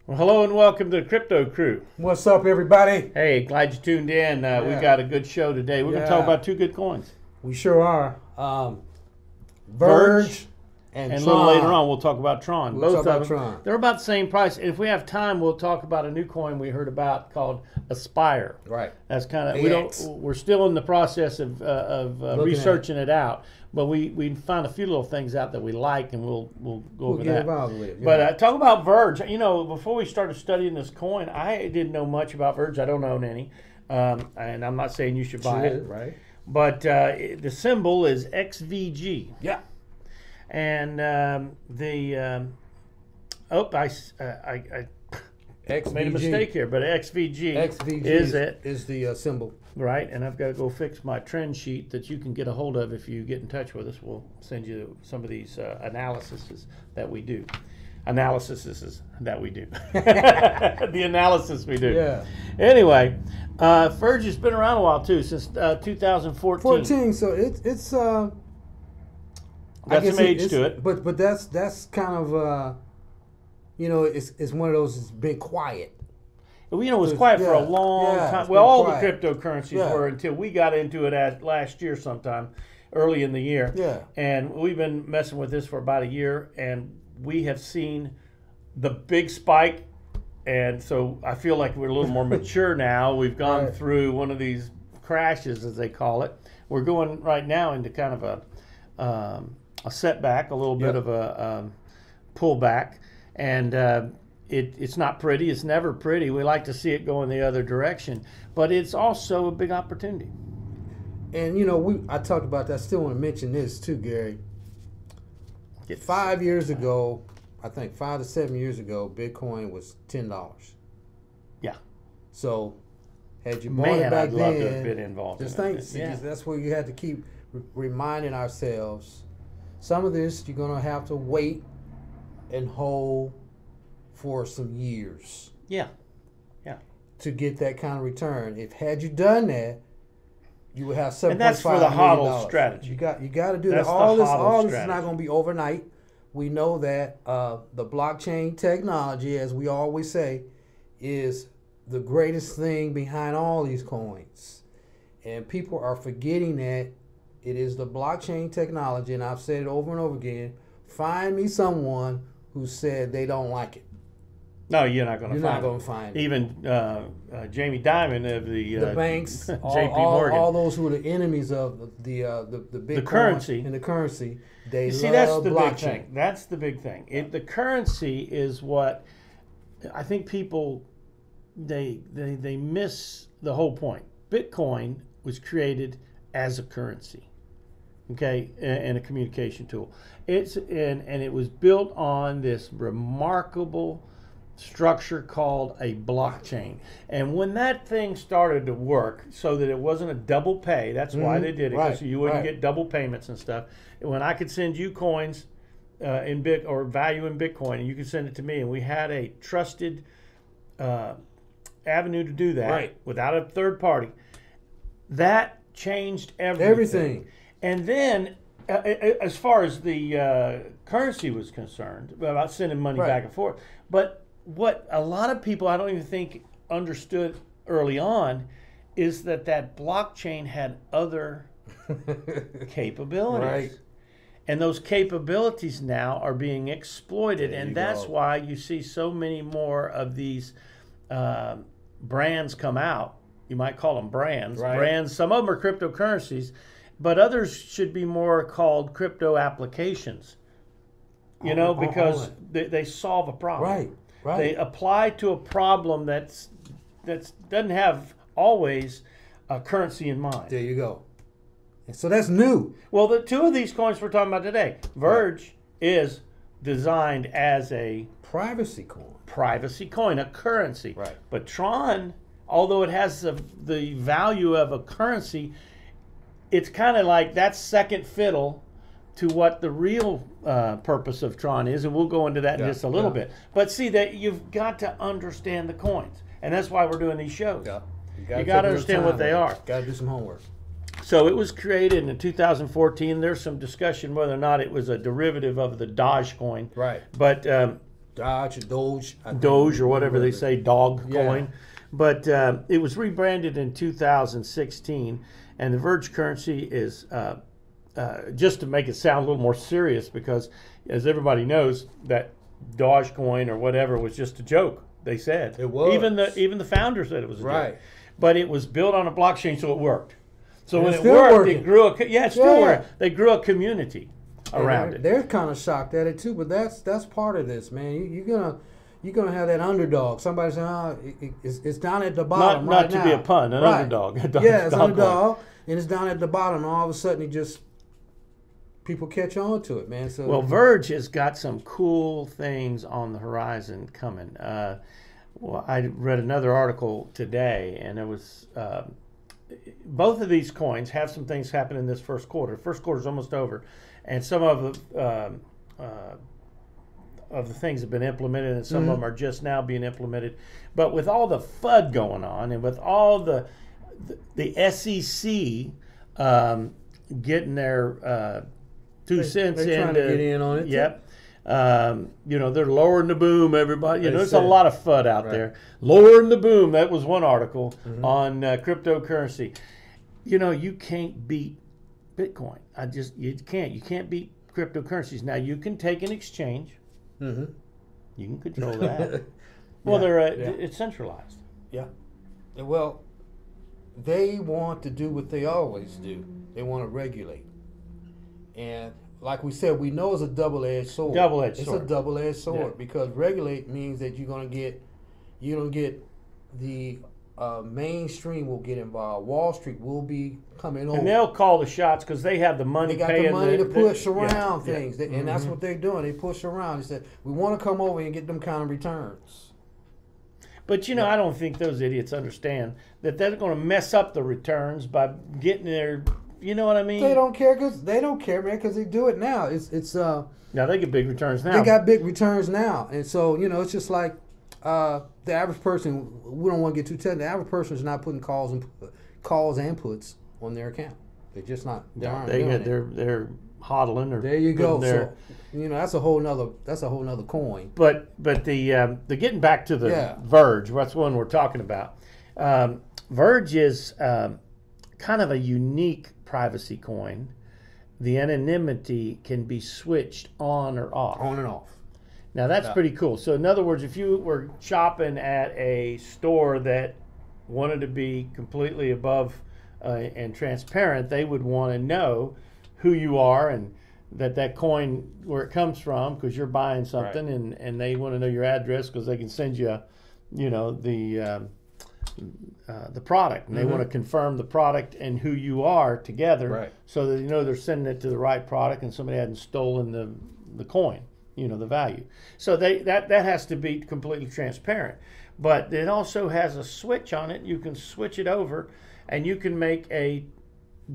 Well, hello and welcome to the Crypto Crew. What's up, everybody? Hey, glad you tuned in. We've got a good show today. We're going to talk about two good coins. We sure are. Verge and a Tron. little later on, we'll talk about Tron. We'll Both talk of about them. Tron. They're about the same price. If we have time, we'll talk about a new coin we heard about called aXpire. Right. That's kind of we're still in the process of researching it out. But we found a few little things out that we like, and we'll go over that. Involved with it, yeah. But talk about Verge. You know, before we started studying this coin, I didn't know much about Verge. I don't own any, and I'm not saying you should buy it. Right. But the symbol is XVG. Yeah. And I made a mistake here, but XVG is the symbol. Right, and I've got to go fix my trend sheet that you can get a hold of if you get in touch with us. We'll send you some of these analyses that we do. The analysis we do. Yeah. Anyway, Verge has been around a while too, since 2014. So it's got some age to it. But that's kind of it's one of those that's been quiet. You know, it was quiet for a long time. Well, all the cryptocurrencies were until we got into it last year sometime, early in the year. Yeah. And we've been messing with this for about a year, and we have seen the big spike. And so I feel like we're a little more mature now. We've gone through one of these crashes, as they call it. We're going right now into kind of a setback, a little bit of a pullback. And it's not pretty. It's never pretty. We like to see it go in the other direction, but it's also a big opportunity. And I talked about that. I still want to mention this too, Gary. 5 years ago, I think 5 to 7 years ago, Bitcoin was $10. Yeah. So had you bought it back I'd love to then, have been involved. Just think, that's where you had to keep reminding ourselves. Some of this you're gonna have to wait and hold for some years. Yeah. To get that kind of return. Had you done that, you would have $7.5 million. And that's for the HODL strategy. You got to do that. All this is not going to be overnight. We know that the blockchain technology, as we always say, is the greatest thing behind all these coins. And people are forgetting that it is the blockchain technology, and I've said it over and over again. Find me someone who said they don't like it. No, you're not going to find it. You're not going to find it. Even Jamie Dimon of the banks, JP Morgan. all those who are the enemies of the Bitcoin the currency. And the currency, they love that's the blockchain. big thing. That's the big thing. The currency is what I think people they miss the whole point. Bitcoin was created as a currency. Okay, and a communication tool. And it was built on this remarkable structure called a blockchain. And when that thing started to work, so that it wasn't a double pay, that's why they did it, so you wouldn't get double payments and stuff. When I could send you coins in value in Bitcoin, and you could send it to me, and we had a trusted avenue to do that without a third party, that changed everything. And then, as far as the currency was concerned, about sending money back and forth, but what a lot of people, I don't even think, understood early on is that blockchain had other capabilities. And those capabilities now are being exploited, and that's why you see so many more of these brands come out. You might call them brands. Brands. Some of them are cryptocurrencies, but others should be more called crypto applications. Because they solve a problem. Right. They apply to a problem that doesn't have always a currency in mind. There you go. And so that's new. Well, the two of these coins we're talking about today, Verge is designed as a privacy coin, a currency. Right. But Tron, although it has the value of a currency, it's kind of like that's second fiddle to what the real purpose of Tron is, and we'll go into that in just a little bit. But see, that you've got to understand the coins, and that's why we're doing these shows. Yeah. You got to understand what they are. Got to do some homework. So it was created in 2014. There's some discussion whether or not it was a derivative of the Dogecoin. Right. But Doge or whatever they say, dog coin. But it was rebranded in 2016, and the Verge currency is, just to make it sound a little more serious, because as everybody knows, that Dogecoin or whatever was just a joke. They said it was. Even the founder said it was a joke. But it was built on a blockchain, so it worked. So when it worked, it grew it's still working. They grew a community around it. They're kind of shocked at it too, but that's part of this, man. You're gonna have that underdog. Somebody saying, "Oh, it's down at the bottom not to be a pun, an underdog." Yeah, it's underdog, and it's down at the bottom, and all of a sudden, people catch on to it, man. So Verge has got some cool things on the horizon coming. I read another article today, and it was both of these coins have some things happen in this first quarter. First quarter's almost over, and some of the things have been implemented, and some of them are just now being implemented. But with all the FUD going on, and with all the SEC getting their 2 cents in, trying to get in on it. Yep. They're lowering the boom, everybody. There's a lot of FUD out there. Lowering the boom, that was one article on cryptocurrency. You can't beat Bitcoin. You can't beat cryptocurrencies. Now, you can take an exchange. You can control that. It's centralized. Yeah. Well, they want to do what they always do. They want to regulate. And like we said, we know it's a double-edged sword. It's a double-edged sword because regulate means that you don't get the mainstream will get involved. Wall Street will be coming over. And they'll call the shots because they have the money. They got the money to push around things. And that's what they're doing. They push around. They said, we want to come over and get them kind of returns. But, I don't think those idiots understand that they're going to mess up the returns by getting their... You know what I mean? They don't care, man, because they do it now. Now they get big returns now. They got big returns now, and so it's just like the average person. We don't want to get too technical. The average person is not putting calls and puts on their account. They're just not. They're hodling. Or there you go. So that's a whole nother coin. But the getting back to the Verge, that's one we're talking about. Verge is kind of a unique privacy coin. The anonymity can be switched on or off. On and off. Now that's pretty cool. So in other words, if you were shopping at a store that wanted to be completely above and transparent, they would want to know who you are and that coin, where it comes from, because you're buying something, and they want to know your address because they can send you, the product, and they want to confirm the product and who you are together, so that they're sending it to the right product and somebody hadn't stolen the coin, the value. So that has to be completely transparent. But it also has a switch on it. You can switch it over, and you can make a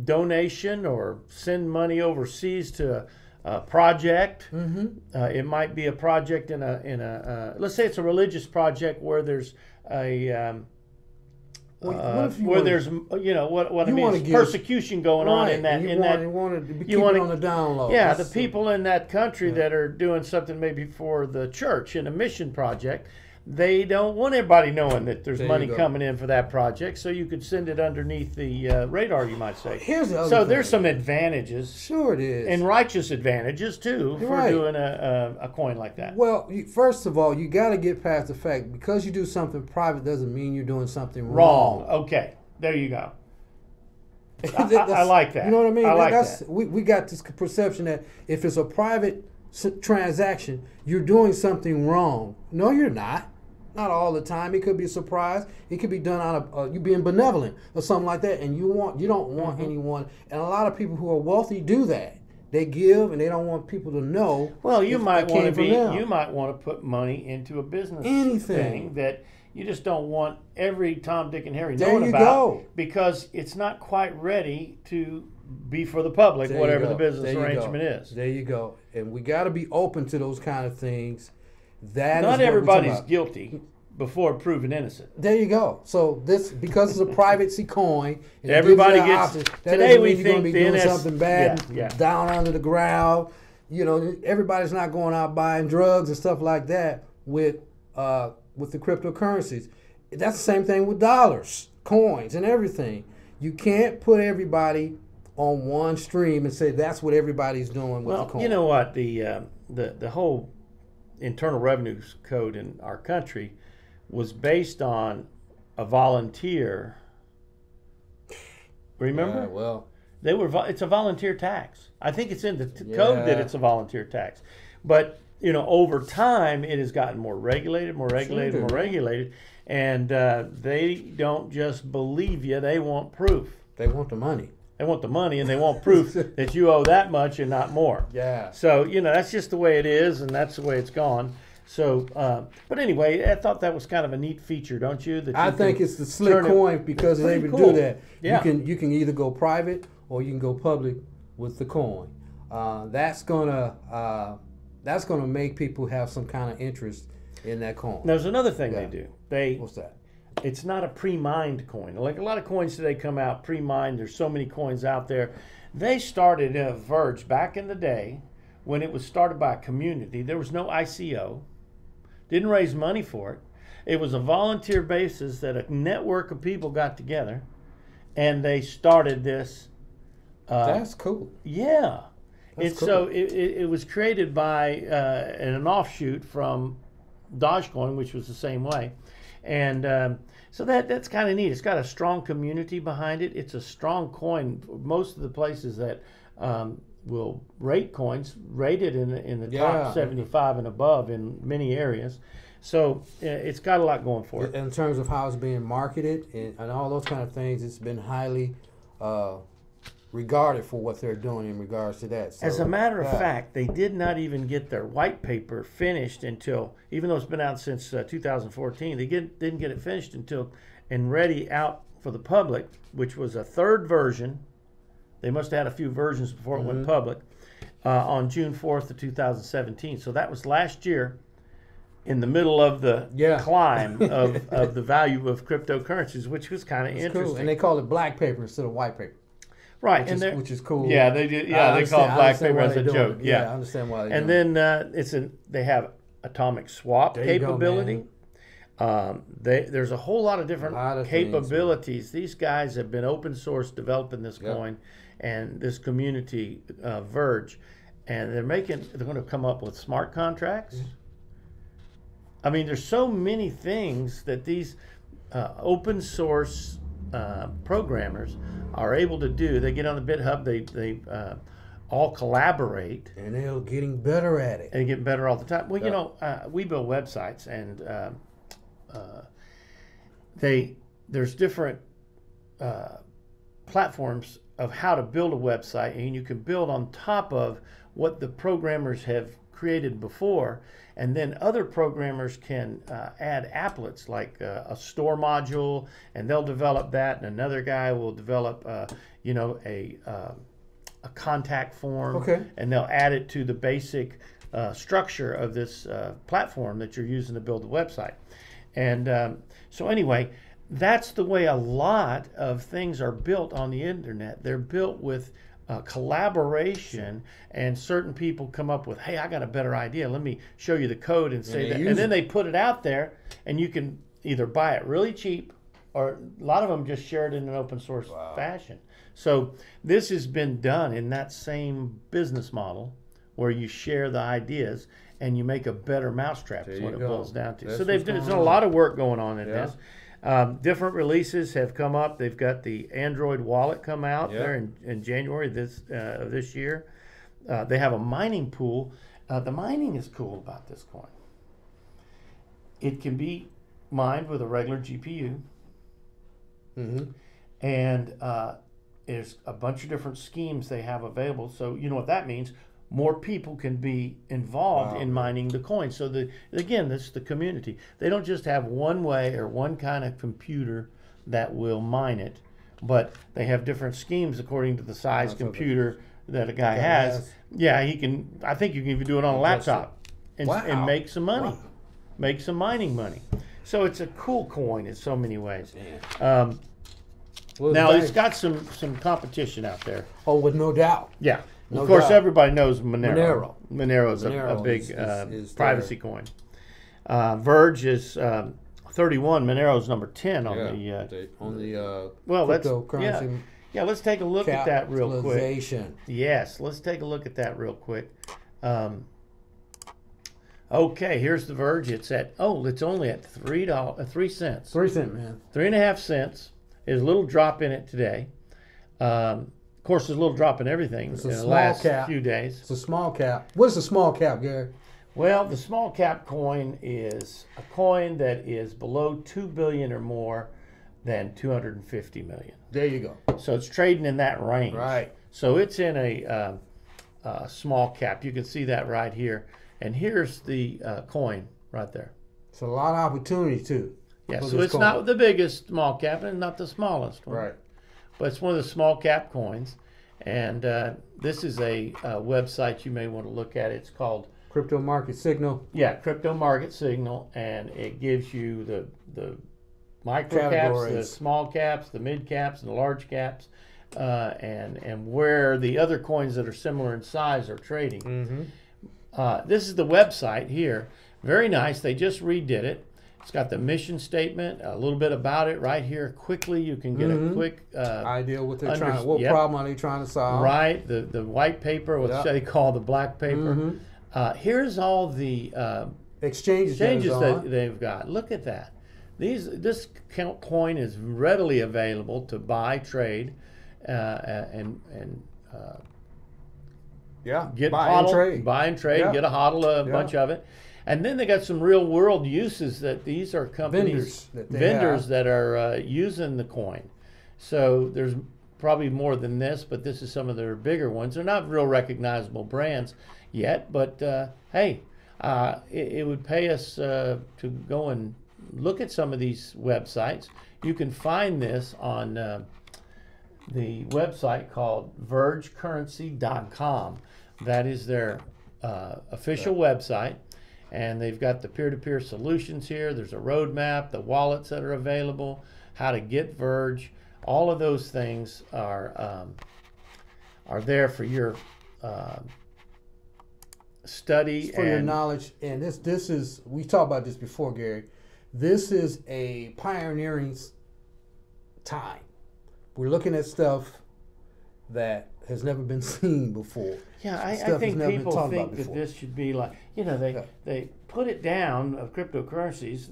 donation or send money overseas to a project. It might be a project in a let's say it's a religious project where there's a persecution going on in that. You want to keep it on the down low. Yeah, the people in that country that are doing something maybe for the church in a mission project, they don't want everybody knowing that there's money coming in for that project, so you could send it underneath the radar, you might say. Here's the other thing. There's some advantages. Sure it is. And righteous advantages, too, for doing a coin like that. Well, first of all, you got to get past the fact, because you do something private doesn't mean you're doing something wrong. Okay, there you go. I like that. You know what I mean? I like that. We got this perception that if it's a private transaction, you're doing something wrong. No, you're not. Not all the time. It could be a surprise. It could be done out of you being benevolent or something like that, and you don't want anyone. And a lot of people who are wealthy do that. They give, and they don't want people to know. Well, you might want to put money into a business thing that you just don't want every Tom, Dick, and Harry knowing about, because it's not quite ready to be for the public, whatever the business arrangement is. There you go. And we got to be open to those kind of things. Not everybody's guilty before proven innocent. There you go. So because it's a privacy coin, and everybody gets. Today we think you're going to be doing something bad down under the ground. Everybody's not going out buying drugs and stuff like that. with the cryptocurrencies. That's the same thing with dollars, coins, and everything. You can't put everybody on one stream and say that's what everybody's doing with the coin. You know what? The whole Internal Revenue Code in our country was based on a volunteer. Remember? Well, it's a volunteer tax. I think it's in the code that it's a volunteer tax. But over time, it has gotten more regulated, and they don't just believe you; they want proof. They want the money. They want the money, and they want proof that you owe that much and not more. Yeah. So that's just the way it is, and that's the way it's gone. So, but anyway, I thought that was kind of a neat feature, don't you? I think it's the slick coin because they're able to do that. Yeah. You can either go private or you can go public with the coin. That's gonna make people have some kind of interest in that coin. There's another thing they do. What's that? It's not a pre-mined coin. Like a lot of coins today come out pre-mined. There's so many coins out there. They started Verge back in the day when it was started by a community. There was no ICO. Didn't raise money for it. It was a volunteer basis that a network of people got together, and they started this. That's cool. Yeah. That's cool. So it was created by an offshoot from Dogecoin, which was the same way. And so that's kind of neat. It's got a strong community behind it. It's a strong coin. Most of the places that will rate coins rated in the top 75 and above in many areas. So it's got a lot going for it. In terms of how it's being marketed and all those kind of things, it's been highly regarded for what they're doing in regards to that. So, as a matter of fact, they did not even get their white paper finished until, even though it's been out since 2014, they didn't get it finished until and ready out for the public, which was a third version. They must have had a few versions before it went public on June 4th of 2017. So that was last year in the middle of the climb of the value of cryptocurrencies, which was kind of interesting. Cool. And they call it black paper instead of white paper. Right, which is cool. Yeah, they do. Yeah, they call it black paper as a joke. Yeah, I understand why. And then they have atomic swap capability. There's a whole lot of different capabilities. These guys have been open source developing this coin and this community Verge, and they're going to come up with smart contracts. I mean, there's so many things that these open source programmers are able to do. They get on the BitHub, they all collaborate, and they're getting better at it. And get better all the time. Well, we build websites, and there's different platforms of how to build a website, and you can build on top of what the programmers have created before, and then other programmers can add applets like a store module, and they'll develop that, and another guy will develop a contact form, and they'll add it to the basic structure of this platform that you're using to build the website. And so anyway, that's the way a lot of things are built on the internet. They're built with collaboration, and certain people come up with, hey, I got a better idea. Let me show you the code and say that. And then they put it out there, and you can either buy it really cheap, or a lot of them just share it in an open source fashion. So this has been done in that same business model where you share the ideas and you make a better mousetrap is what it boils down to. So there's a lot of work going on in this. Different releases have come up. They've got the Android wallet come out there in January of this year. They have a mining pool. The mining is cool about this coin. It can be mined with a regular GPU. And there's a bunch of different schemes they have available. So you know what that means. More people can be involved in mining the coin. So again, this is the community. They don't just have one way or one kind of computer that will mine it, but they have different schemes according to the size computer that a guy has. Yeah, he can. I think you can even do it on a laptop and make some money, make some mining money. So it's a cool coin in so many ways. Now it's got some competition out there. Oh, with no doubt. Yeah. Of course, everybody knows Monero. Monero is a big privacy coin. Verge is 31. Monero's number 10 on the well, cryptocurrency. Yeah, let's take a look at that real quick. Yes, let's take a look at that real quick. Okay, here's the Verge. It's at it's only at $3, 3 cents. 3 cents, man. 3.5 cents. There's a little drop in it today. Of course, there's a little drop in everything in the last few days. It's a small cap. What is a small cap, Gary? Well, the small cap coin is a coin that is below 2 billion or more than 250 million. There you go. So it's trading in that range. Right. So it's in a small cap. You can see that right here. And here's the coin right there. It's a lot of opportunity too. Yeah, so it's not the biggest small cap and not the smallest one. Right. But it's one of the small cap coins. And this is a website you may want to look at. It's called Crypto Market Signal. Yeah, Crypto Market Signal. And it gives you the micro caps, the small caps, the mid caps, and the large caps. And where the other coins that are similar in size are trading. Mm-hmm. This is the website here. Very nice. They just redid it. It's got the mission statement, a little bit about it right here. Quickly, you can get a quick idea what they're trying. What problem are they trying to solve? Right. The white paper, what they call the black paper. Here's all the exchanges that they've got. Look at that. This coin is readily available to buy, trade, and get buy and trade. Buy and trade, get a hodl, a bunch of it. And then they got some real world uses that these are companies, vendors that are using the coin. So there's probably more than this, but this is some of their bigger ones. They're not real recognizable brands yet, but hey, it would pay us to go and look at some of these websites. You can find this on the website called vergecurrency.com. That is their official website, and they've got the peer-to-peer solutions here. There's a roadmap, the wallets that are available, how to get Verge. All of those things are there for your study, for your knowledge. And this is, we talked about this before, Gary. This is a pioneering time. We're looking at stuff that has never been seen before. Yeah, I think people think that this should be like, they put it down of cryptocurrencies,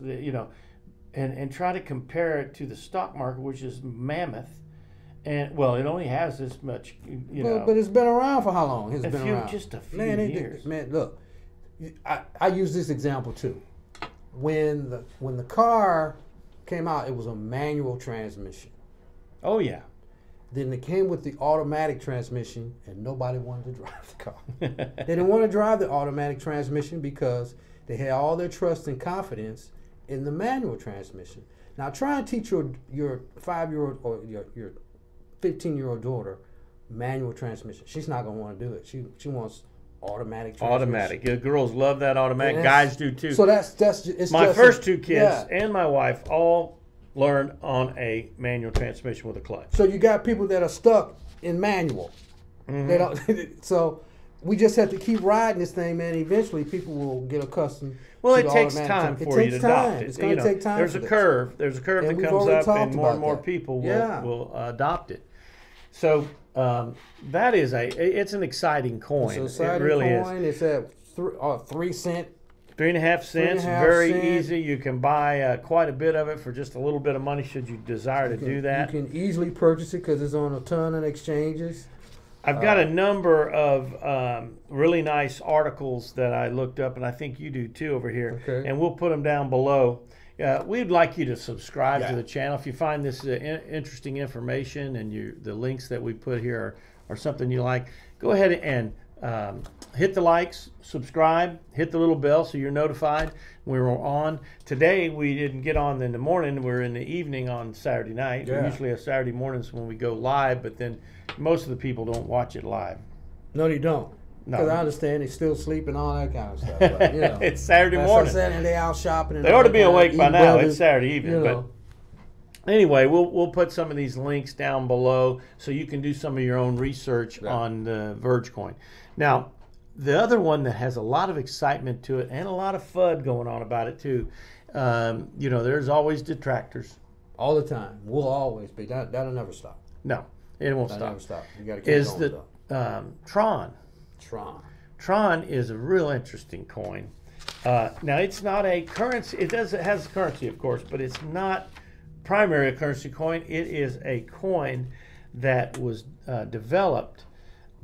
and try to compare it to the stock market, which is mammoth. And well, it only has this much, But it's been around for how long? It's been around just a few years. Man, look, I use this example too. When the car came out, it was a manual transmission. Oh yeah. Then it came with the automatic transmission, and nobody wanted to drive the car. They didn't want to drive the automatic transmission because they had all their trust and confidence in the manual transmission. Now try and teach your 5-year-old or your 15-year-old daughter manual transmission. She's not going to want to do it. She wants automatic transmission. Automatic. Yeah, girls love that automatic. Guys do too. So it's my first two kids and my wife all learned on a manual transmission with a clutch. So you got people that are stuck in manual. They don't. So we just have to keep riding this thing, man. Eventually, people will get accustomed. Well, it takes time for you to adopt it. It's going to take time. There's a curve. There's a curve that comes up, and more people will adopt it. So that is it's an exciting coin. It's an exciting coin. It's at 3 cent. 3.5 cents, very easy. You can buy quite a bit of it for just a little bit of money should you desire to do that. You can easily purchase it because it's on a ton of exchanges. I've got a number of really nice articles that I looked up, and I think you do too over here. Okay. And we'll put them down below. We'd like you to subscribe to the channel. If you find this interesting information and the links that we put here are something you like, go ahead and hit the likes, subscribe, hit the little bell so you're notified when we're on. Today we didn't get on in the morning. We're in the evening on Saturday night. Yeah. We usually have Saturday mornings when we go live, but then most of the people don't watch it live. No, they don't. No. Because I understand they still sleep and all that kind of stuff. But, it's Saturday morning. And they out shopping. And they ought to be awake by now. It's Saturday evening. But anyway, we'll put some of these links down below so you can do some of your own research on the Verge coin. Now, The other one that has a lot of excitement to it and a lot of FUD going on about it too, you know, there's always detractors. All the time. Will always be. That'll never stop. No, it won't That'll stop. never stop. You got to keep Is going. the Tron. Tron is a real interesting coin. Now, it's not a currency. It has a currency, of course, but it's not primary a currency coin. It is a coin that was developed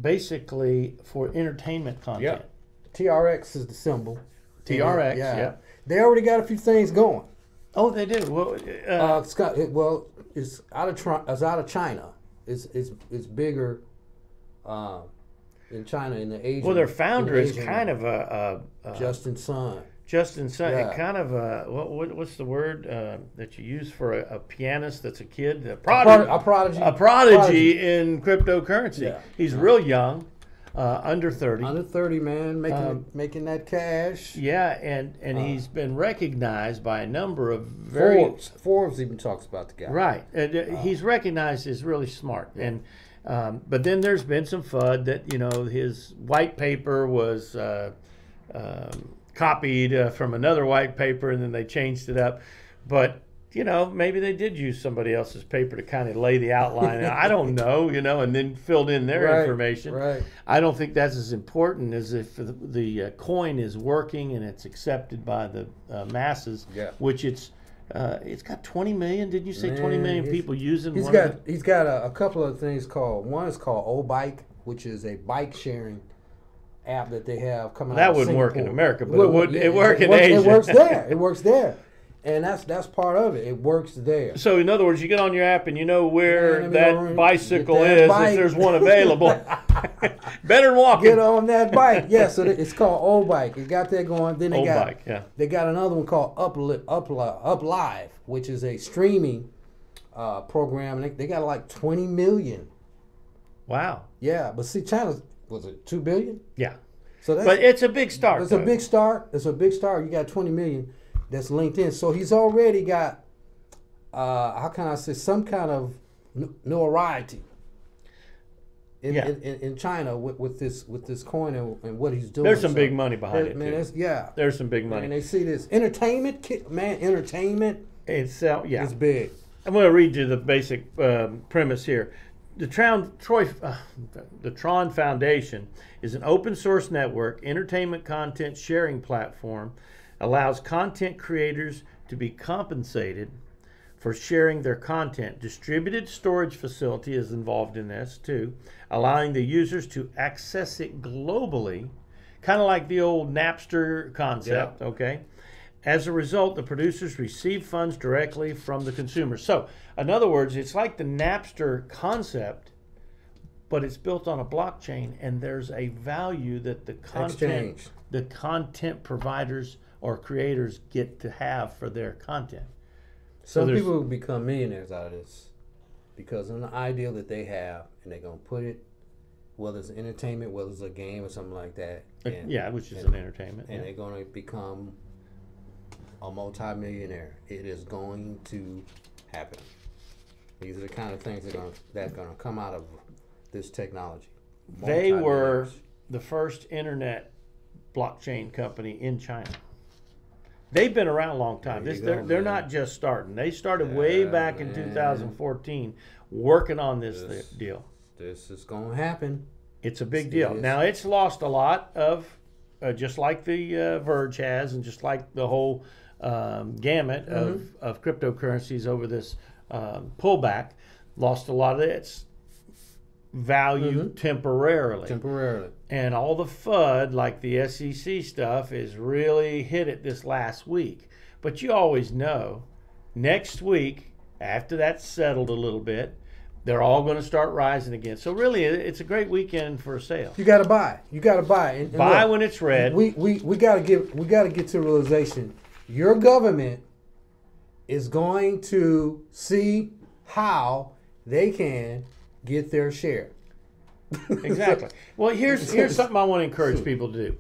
basically for entertainment content. Yeah. TRX is the symbol. TRX, yeah. They already got a few things going. Oh, they do. Well, it's out of China. It's bigger in China, in the Asian. Well, their founder is kind of a Justin Sun. Justin Sun, Yeah. kind of a what's the word that you use for a pianist that's a kid? A prodigy. A prodigy in cryptocurrency. Yeah. He's real young, under 30. Under 30, man, making that cash. Yeah, and he's been recognized by a number of very Forbes even talks about the guy. Right. He's recognized as really smart. And but then there's been some FUD that, you know, his white paper was copied from another white paper, and then they changed it up. But, you know, maybe they did use somebody else's paper to kind of lay the outline. I don't know, you know, and then filled in their information. Right. I don't think that's as important as if the coin is working and it's accepted by the masses, which it's got 20 million. Did you say 20 million people using? He's got a couple of things called. One is called O-Bike, which is a bike sharing app that they have coming out. That wouldn't work in America, but it work in Asia. It works there. It works there. And that's part of it. It works there. So in other words, you get on your app and you know where that bicycle is, if there's one available. Better than walking. Get on that bike. Yeah, so it's called O-Bike. It got that going. Then they got another one called Up Live, which is a streaming program. And they got like 20 million. Wow. Yeah, but see, China, was it 2 billion? Yeah. So but it's a big start. It's a big start. It's a big start. You got 20 million. That's linked in. So he's already got, how can I say, some kind of notoriety in China with this coin and what he's doing. There's some big money behind it, man. There's some big money. And they see this entertainment, entertainment. It's big. I'm going to read you the basic premise here. The Tron Foundation is an open source network, entertainment content sharing platform, allows content creators to be compensated for sharing their content. Distributed storage facility is involved in this too, allowing the users to access it globally, kind of like the old Napster concept, okay? As a result, the producers receive funds directly from the consumers. So, in other words, it's like the Napster concept, but it's built on a blockchain, and there's a value that the content providers or creators get to have for their content. Some people will become millionaires out of this because of the ideal that they have, and they're going to put it, whether it's entertainment, whether it's a game or something like that. Which is an entertainment. And they're going to become a multi-millionaire. It is going to happen. These are the kind of things that are going to come out of this technology. They were the first internet blockchain company in China. They've been around a long time. They're not just starting. They started way back in 2014 working on this deal. This is going to happen. It's a big deal. Now, it's lost a lot of, just like the Verge has, and just like the whole gamut of cryptocurrencies over this pullback, lost a lot of its value temporarily. And all the FUD, like the SEC stuff, is really hit it this last week. But you always know, next week, after that's settled a little bit, they're all going to start rising again. So really, it's a great weekend for a sale. You got to buy. And buy when it's red. We got to get to realization. Your government is going to see how they can get their share. Exactly. Well, here's something I want to encourage people to do.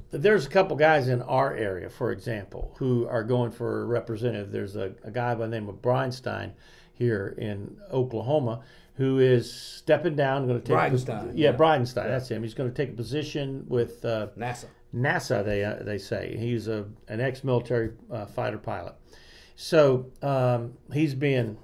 There's a couple guys in our area, for example, who are going for a representative. There's a guy by the name of Breinstein. here in Oklahoma, who is stepping down, going to take Bridenstine. That's him. He's going to take a position with NASA. They say he's an ex-military fighter pilot. So he's being,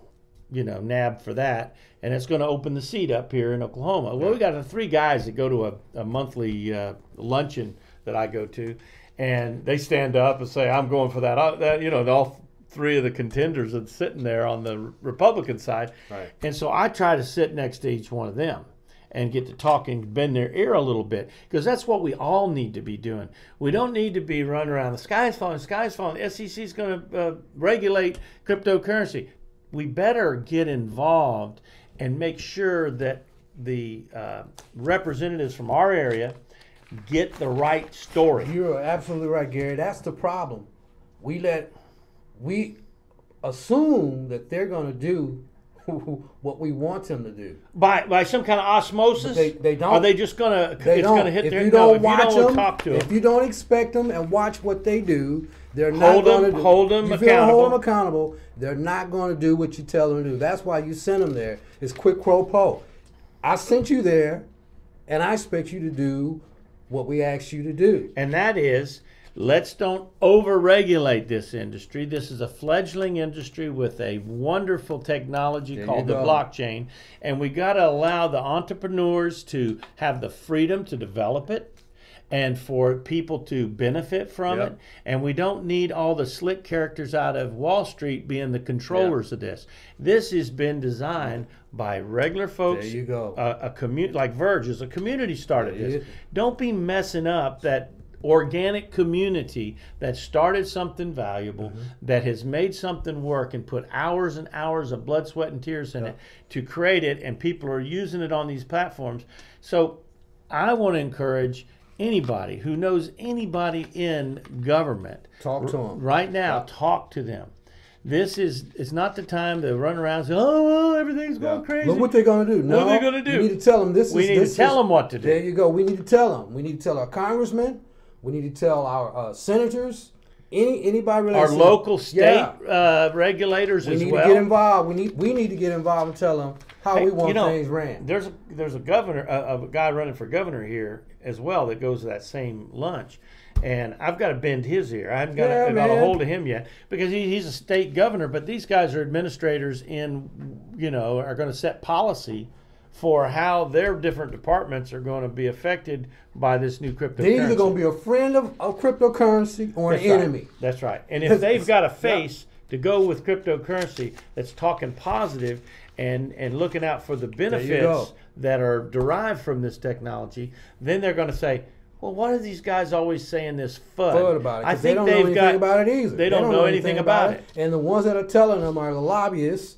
nabbed for that, and it's going to open the seat up here in Oklahoma. Well, we got the 3 guys that go to a monthly luncheon that I go to, and they stand up and say, "I'm going for that." All 3 of the contenders are sitting there on the Republican side, right. And so I try to sit next to each one of them and get to talk and bend their ear a little bit, because that's what we all need to be doing. We don't need to be running around, the sky's falling, the SEC is going to regulate cryptocurrency. We better get involved and make sure that the representatives from our area get the right story. You're absolutely right, Gary. That's the problem. We assume that they're going to do what we want them to do by some kind of osmosis. They don't. Are they just going to? It's going to hit their. If you don't watch them, talk to them, if you don't expect them and watch what they do, they're not going to hold them accountable. If you don't hold them accountable, they're not going to do what you tell them to do. That's why you send them there. It's quid pro quo. I sent you there, and I expect you to do what we asked you to do. And that is, let's don't over-regulate this industry. This is a fledgling industry with a wonderful technology called the blockchain. And we got to allow the entrepreneurs to have the freedom to develop it and for people to benefit from it. And we don't need all the slick characters out of Wall Street being the controllers of this. This has been designed by regular folks. There you go. A community like Verge is a community started this. Don't be messing up that organic community that started something valuable, that has made something work and put hours and hours of blood, sweat, and tears in it to create it, and people are using it on these platforms. So I want to encourage anybody who knows anybody in government, talk to them right now. Talk to them. It's not the time to run around and say, "Oh, everything's going crazy." Look what they're going to do. What are they going to do? We need to tell them We need to tell them what to do. There you go. We need to tell them. We need to tell our congressmen. We need to tell our senators. Anybody related. Our local state regulators as well. We need to get involved. We need to get involved and tell them how we want things ran. There's a governor, a guy running for governor here as well that goes to that same lunch, and I've got to bend his ear. I haven't got a hold of him yet because he's a state governor. But these guys are administrators are going to set policy for how their different departments are going to be affected by this new cryptocurrency. They're either going to be a friend of cryptocurrency or an enemy. That's right. And if they've got a face to go with cryptocurrency that's talking positive and looking out for the benefits that are derived from this technology, then they're going to say, well, what are these guys always saying this FUD about it? I think they don't know anything about it either. They don't know anything about it. And the ones that are telling them are the lobbyists.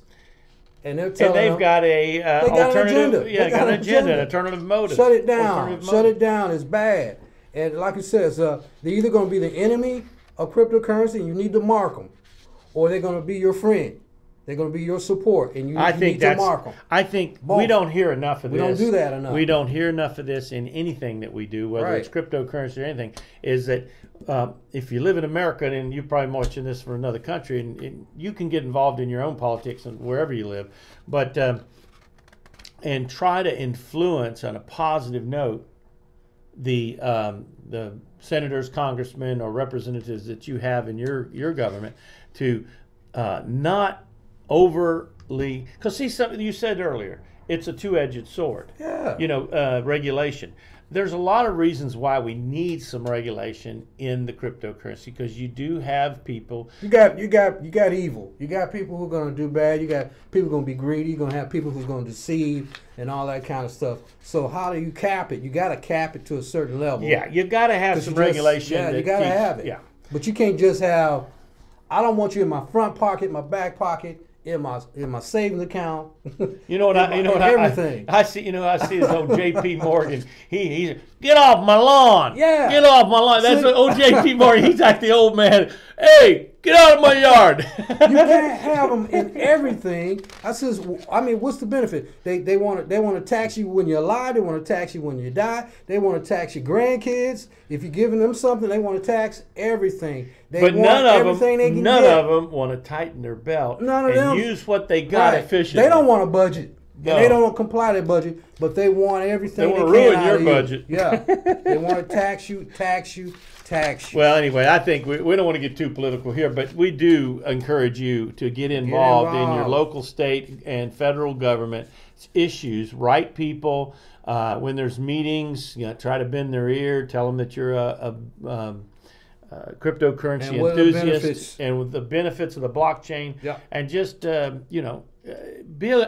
And they're telling they've got an alternative, agenda. Got an agenda, an alternative motive. Shut it down. Shut it down. It's bad. And like it says, they're either going to be the enemy of cryptocurrency, and you need to mark them, or they're going to be your friend. They're going to be your support, and you need to mark them. I think we don't hear enough of this. We don't do that enough. We don't hear enough of this in anything that we do, whether it's cryptocurrency or anything, is that if you live in America, and you're probably watching this for another country, and you can get involved in your own politics and wherever you live, but and try to influence on a positive note the senators, congressmen, or representatives that you have in your government to not overly, because see, something you said earlier, it's a two-edged sword. Regulation. There's a lot of reasons why we need some regulation in the cryptocurrency, because you do have people. You got evil. You got people who are going to do bad. You got people going to be greedy. You're going to have people who's going to deceive and all that kind of stuff. So how do you cap it? You got to cap it to a certain level. Yeah, you've got to have some regulation. Yeah, you got to have it. Yeah, but you can't just have. I don't want you in my front pocket, my back pocket, in my savings account. Everything. I see. I see this old J.P. Morgan. He's get off my lawn. Yeah. Get off my lawn. That's what old J.P. Morgan. He's like the old man. Hey, Get out of my yard. You can't have them in everything. I mean, what's the benefit? They want to tax you when you're alive. They want to tax you when you die. They want to tax your grandkids. If you're giving them something, they want to tax everything. But none of them want to tighten their belt and use what they got efficiently. They don't want a budget. No. And they don't comply to their budget, but they want everything. They want to ruin your budget. Yeah, they want to tax you. Well, anyway, I think we don't want to get too political here, but we do encourage you to get involved in your local, state, and federal government issues. Write people when there's meetings. Try to bend their ear. Tell them that you're a cryptocurrency enthusiast, and with the benefits of the blockchain, and just be a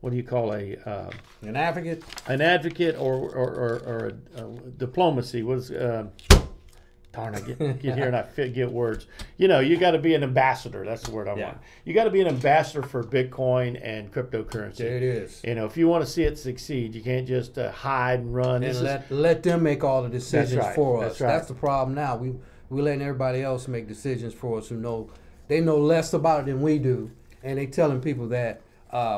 what do you call an advocate? An advocate or a diplomacy was. Darn, I get here and I get words. You got to be an ambassador. That's the word I want. You got to be an ambassador for Bitcoin and cryptocurrency. There it is. If you want to see it succeed, you can't just hide and run. And let them make all the decisions for us. That's the problem now. We're letting everybody else make decisions for us they know less about it than we do, and they telling people that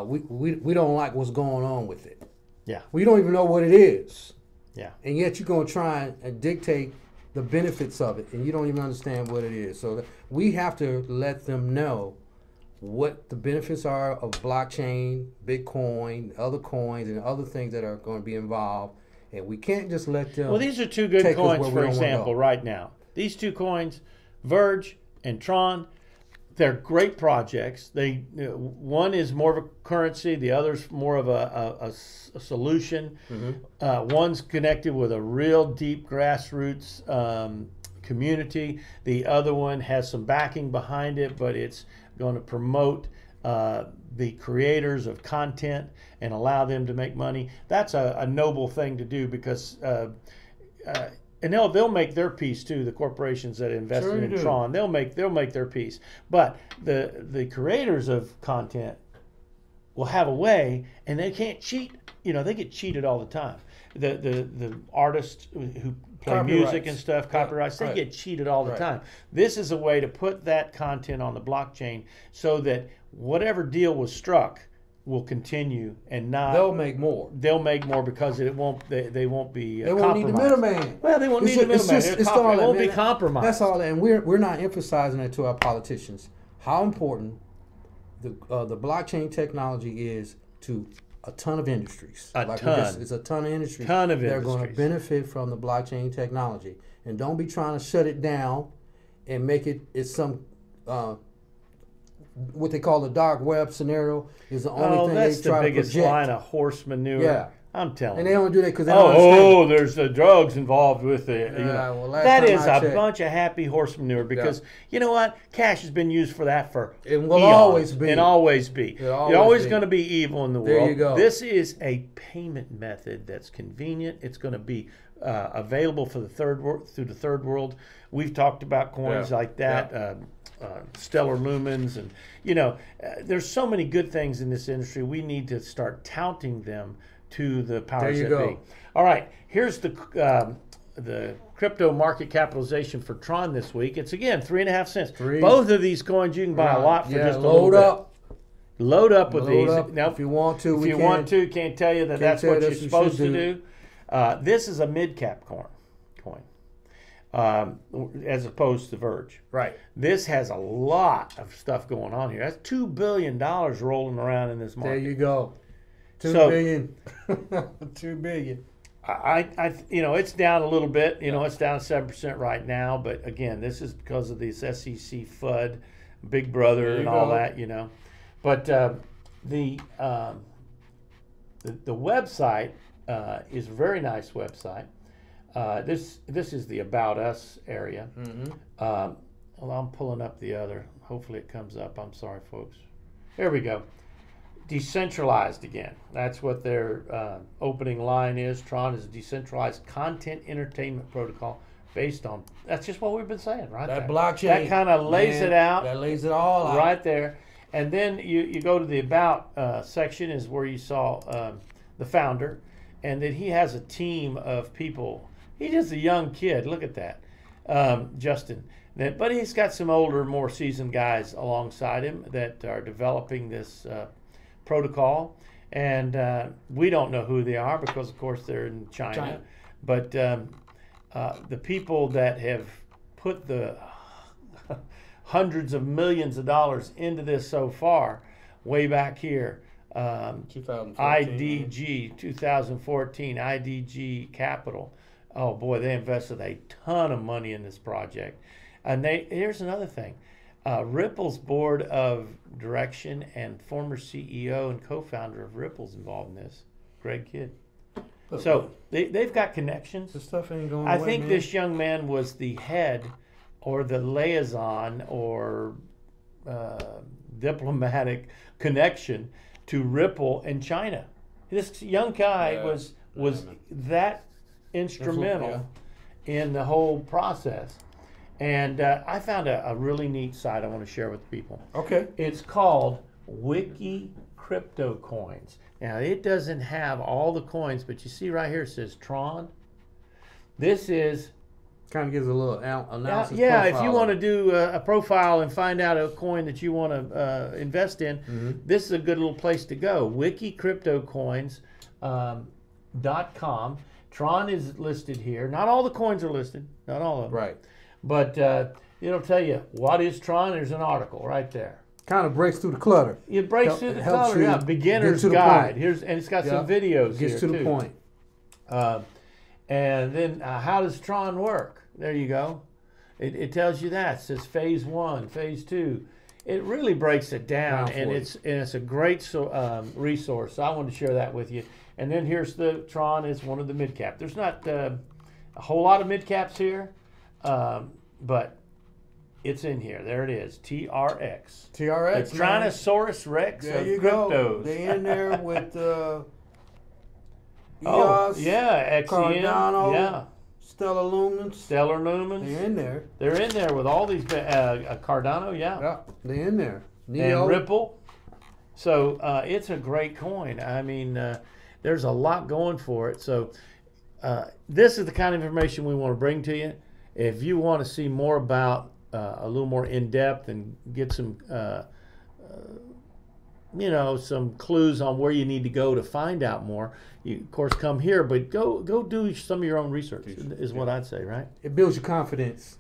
we don't like what's going on with it. Yeah. We don't even know what it is. Yeah. And yet you're going to try and dictate the benefits of it, and you don't even understand what it is. So we have to let them know what the benefits are of blockchain, Bitcoin, other coins, and other things that are going to be involved. And we can't just let them. Well, these are two good coins, for example, right now. These two coins, Verge and Tron, they're great projects. One is more of a currency, the other's more of a solution. Mm-hmm. One's connected with a real deep grassroots community. The other one has some backing behind it, but it's going to promote the creators of content and allow them to make money. That's a noble thing to do because and they'll make their piece too. The corporations that invested in Tron, they'll make their piece. But the creators of content will have a way, and they can't cheat. They get cheated all the time. The artists who play music and stuff, copyrights, they get cheated all the time. This is a way to put that content on the blockchain so that whatever deal was struck will continue and not. They'll make more. They'll make more because it won't. They won't be. They won't need the middleman. Well, they won't need the middleman. It won't be compromised. That's all. And we're not emphasizing it to our politicians how important the blockchain technology is to a ton of industries. It's a ton of industries. They're going to benefit from the blockchain technology, and don't be trying to shut it down and make it's some. What they call the dark web scenario is the only thing they try to project. That's the biggest line of horse manure. Yeah. I'm telling you. And they only do that because they don't understand. There's the drugs involved with it. That is a bunch of happy horse manure because you know what? Cash has been used for that for it will always be. And always be. You're always going to be evil in the world. There you go. This is a payment method that's convenient. It's going to be available for the third world. We've talked about coins like that. Yeah. Stellar lumens, and there's so many good things in this industry. We need to start touting them to the powers that be. All right, here's the crypto market capitalization for Tron this week. It's again 3.5 cents. Both of these coins you can buy a lot for just a little bit. Load up with these. Now, if you want to, can't tell you that's what you're supposed to do. This is a mid-cap coin. As opposed to Verge. Right. This has a lot of stuff going on here. That's $2 billion rolling around in this market. There you go. $2 billion. $2 billion. It's down a little bit. It's down 7% right now. But again, this is because of this SEC FUD, Big Brother, and all that. But the website is a very nice website. This is the About Us area. Mm-hmm. Well, I'm pulling up the other. Hopefully it comes up. I'm sorry, folks. There we go. Decentralized again. That's what their opening line is. Tron is a decentralized content entertainment protocol based on. That's just what we've been saying, right? That blockchain. That kind of lays it out. That lays it all out. Right there. And then you go to the About section is where you saw the founder. And then he has a team of people. He's just a young kid. Look at that. Justin. But he's got some older, more seasoned guys alongside him that are developing this protocol. And we don't know who they are because, of course, they're in China. But the people that have put the hundreds of millions of dollars into this so far, way back here, 2014 IDG Capital. Oh boy, they invested a ton of money in this project. And here's another thing. Ripple's board of direction and former CEO and co-founder of Ripple's involved in this, Greg Kidd. So they've got connections. This stuff ain't going away, I think man. this young man was the head or the liaison or diplomatic connection to Ripple in China. This young guy was that instrumental in the whole process. And I found a really neat site I want to share with people. Okay. It's called Wikicryptocoins. Now, it doesn't have all the coins, but you see right here it says Tron. This is... Kind of gives a little analysis yeah, profile. if you want to do a profile and find out a coin that you want to invest in, this is a good little place to go. Wikicryptocoins.com. Tron is listed here. Not all the coins are listed. Not all of them. Right. But it'll tell you what is Tron. There's an article right there. Kind of breaks through the clutter. It breaks through the clutter. Yeah, beginner's guide. And it's got some videos here, Gets to the point. And then how does Tron work? There you go. It tells you that. It says phase 1, phase 2. It really breaks it down, and it's a great resource. So I wanted to share that with you. And then here's the Tron is one of the mid cap. There's not a whole lot of mid caps here, but it's in here. There it is. TRX. TRX. The Tyrannosaurus Rex there of you cryptos. Go. They in there with EOS, Cardano, Stellar Lumens. They're in there. They're in there with all these Cardano, Yeah, they're in there. Neo. And Ripple. So it's a great coin. I mean, there's a lot going for it. So this is the kind of information we want to bring to you. If you want to see more about a little more in depth and get some some clues on where you need to go to find out more, you of course come here, but go do some of your own research is what I'd say, right? It builds your confidence.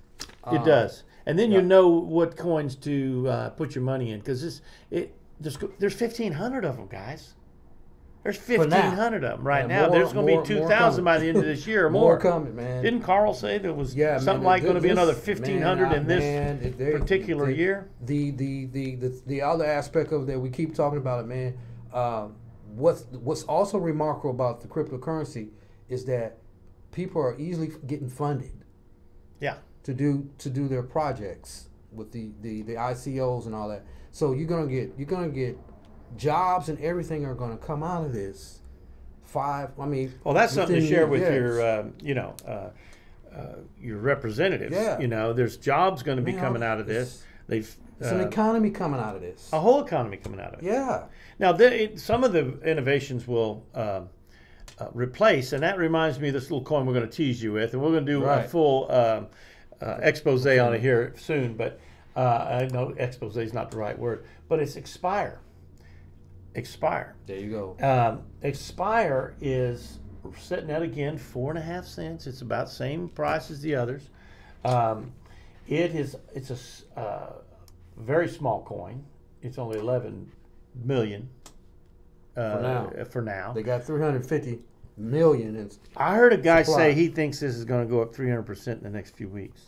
It does. And then you know what coins to put your money in, because there's 1,500 of them, guys. There's 1,500 of them right now. There's going to be 2,000 by the end of this year or more. More coming, man. Didn't Carl say there was something like going to be another 1,500 in this particular year? The other aspect of that, we keep talking about it, man. What's also remarkable about the cryptocurrency is that people are easily getting funded. Yeah. To do their projects with the ICOs and all that. So you're gonna get jobs and everything are going to come out of this. Well, that's something to share with your representatives. Yeah. There's jobs going to be coming out of this. It's an economy coming out of this. A whole economy coming out of it. Yeah. Now, some of the innovations will replace, and that reminds me of this little coin we're going to tease you with, and we're going to do a full expose on it here soon. But I know expose is not the right word, but it's aXpire. aXpire. There you go. aXpire is sitting at, again, 4.5 cents. It's about the same price as the others. It's a very small coin. It's only 11 million for now. They got 350 million. I heard a guy say he thinks this is going to go up 300% in the next few weeks.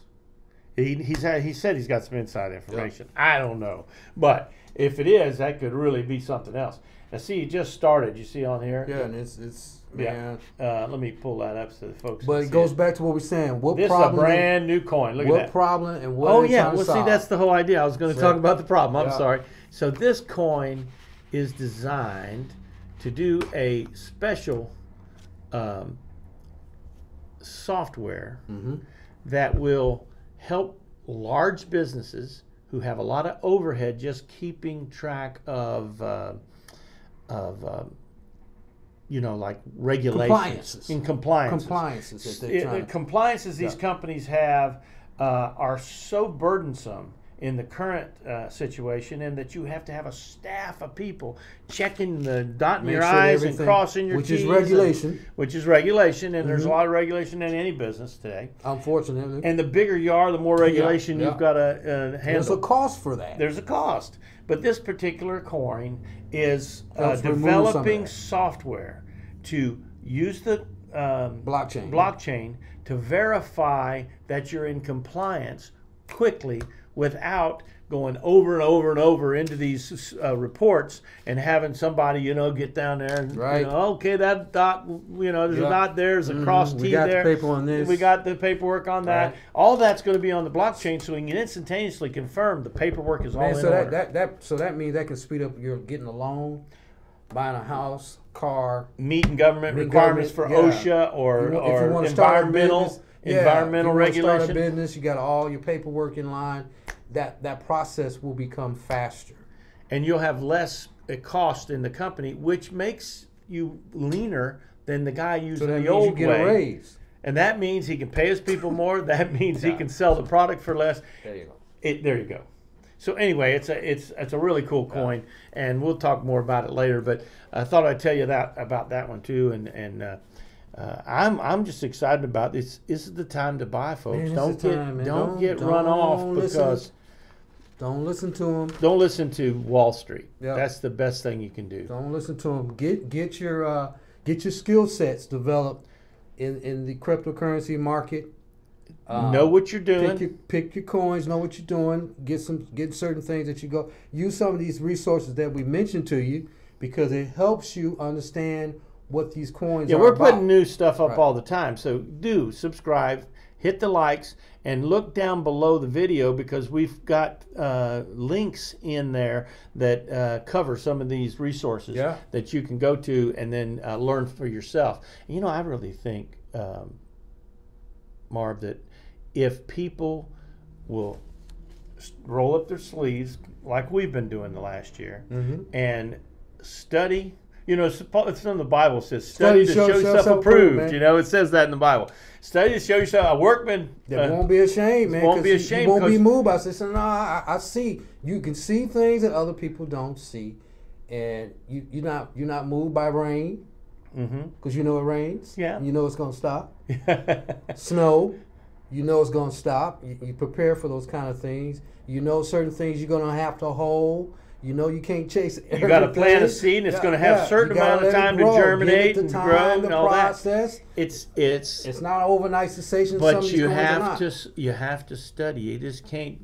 He said he's got some inside information. Yep. I don't know, but if it is, that could really be something else. Now, see, it just started. You see on here? Yeah, and it's let me pull that up so the folks. But it goes back to what we're saying. This is a brand new coin. Look at that. What problem and what? Oh yeah. Well, see, that's the whole idea. I was going to talk about the problem. I'm sorry. So this coin is designed to do a special software that will help large businesses who have a lot of overhead just keeping track of like regulations. Compliances. In compliances. Compliances that they're trying. Compliances these companies have are so burdensome in the current situation, and that you have to have a staff of people checking dotting your I's and crossing your T's. Which is regulation. Which is regulation, and there's a lot of regulation in any business today. Unfortunately. And the bigger you are, the more regulation you've got to handle. There's a cost for that. There's a cost. But this particular coin is developing software to use the blockchain to verify that you're in compliance quickly, without going over and over and over into these reports and having somebody, get down there and, okay, that dot, there's a dot there, there's a cross T there. We got the paper on this. We got the paperwork on that. All that's going to be on the blockchain, so we can instantaneously confirm the paperwork is all in order. So that means that can speed up your getting a loan, buying a house, car. Meeting government requirements for OSHA or environmental regulation. Start a business, you got all your paperwork in line. That process will become faster, and you'll have less cost in the company, which makes you leaner than the guy using the old way. A raise. And that means he can pay his people more. That means he can sell the product for less. There you go. There you go. So anyway, it's a really cool coin, and we'll talk more about it later. But I thought I'd tell you about that one too, and I'm just excited about this. This is the time to buy, folks. Man, don't get run off because. Don't listen to them. Don't listen to Wall Street. Yep. That's the best thing you can do. Don't listen to them. Get your skill sets developed in the cryptocurrency market. Know what you're doing. Pick your coins. Know what you're doing. Get certain things that you go. Use some of these resources that we mentioned to you, because it helps you understand what these coins are about. We're putting new stuff up all the time. So do subscribe, hit the likes, and look down below the video, because we've got links in there that cover some of these resources that you can go to and then learn for yourself. And, I really think, Marv, that if people will roll up their sleeves like we've been doing the last year and study. It's in the Bible. It says, study to show yourself approved. It says that in the Bible. Study to show yourself a workman. That won't be ashamed, man. Won't be ashamed. You won't be moved by this. No, I see. You can see things that other people don't see, and you're not moved by rain, because it rains. Yeah. You know it's gonna stop. Snow, it's gonna stop. You prepare for those kind of things. Certain things you're gonna have to hold. You can't chase everything. You got to plant a seed, and it's going to have a certain amount of time to germinate and grow and all process. That. It's not an overnight sensation. But you have to study. You just can't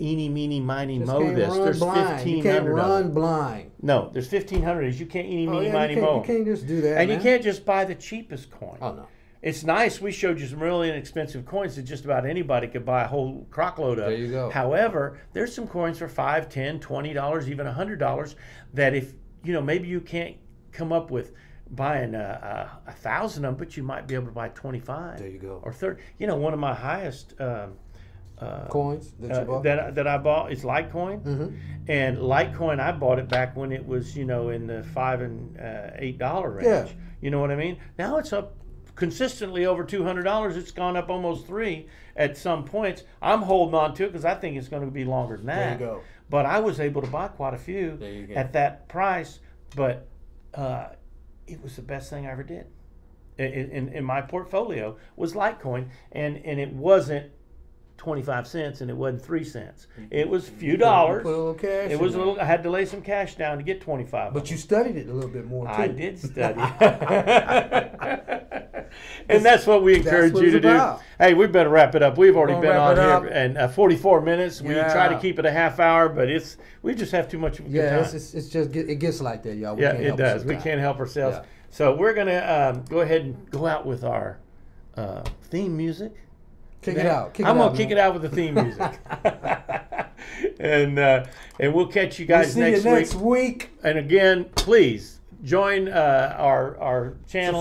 eeny, meeny, miny, moe this. There's 1,500. You can't run blind. No, there's 1,500. You can't eeny, meeny, miny, moe. You can't just do that. And you can't just buy the cheapest coin. Oh no. It's nice. We showed you some really inexpensive coins that just about anybody could buy a whole crockload of. There you go. However, there's some coins for $5, $10, $20, even $100 that if, maybe you can't come up with buying 1,000 of them, but you might be able to buy 25. There you go. Or 30. One of my highest coins that you bought? that I bought is Litecoin. And Litecoin, I bought it back when it was, in the $5 and $8 range. Yeah. You know what I mean? Now it's up consistently over $200. It's gone up almost $3 at some points. I'm holding on to it because I think it's going to be longer than that. There you go. But I was able to buy quite a few at that price. But it was the best thing I ever did. In my portfolio was Litecoin, and it wasn't 25 cents and it wasn't 3 cents. It was a few dollars. Put a little cash. It was a little. I had to lay some cash down to get 25. But you studied it a little bit more too. I did study. And that's what we encourage you to do. Hey, we better wrap it up. We've already been on here and 44 minutes. We try to keep it a half hour, but we just have too much of a good time. It's just it gets like that, y'all. It does. We can't help ourselves. Yeah. So we're gonna go ahead and go out with our theme music. Kick it out. I'm gonna kick it out with the theme music. And we'll catch you guys next week. And again, please join our channel.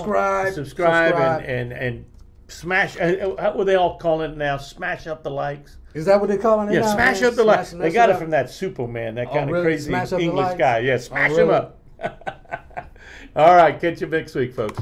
Subscribe. And smash. What they all call it now? Smash up the likes. Is that what they're calling it? Yeah, now, smash up the likes. They got it from that Superman, that kind of crazy English guy. Yeah, smash him up. All right, catch you next week, folks.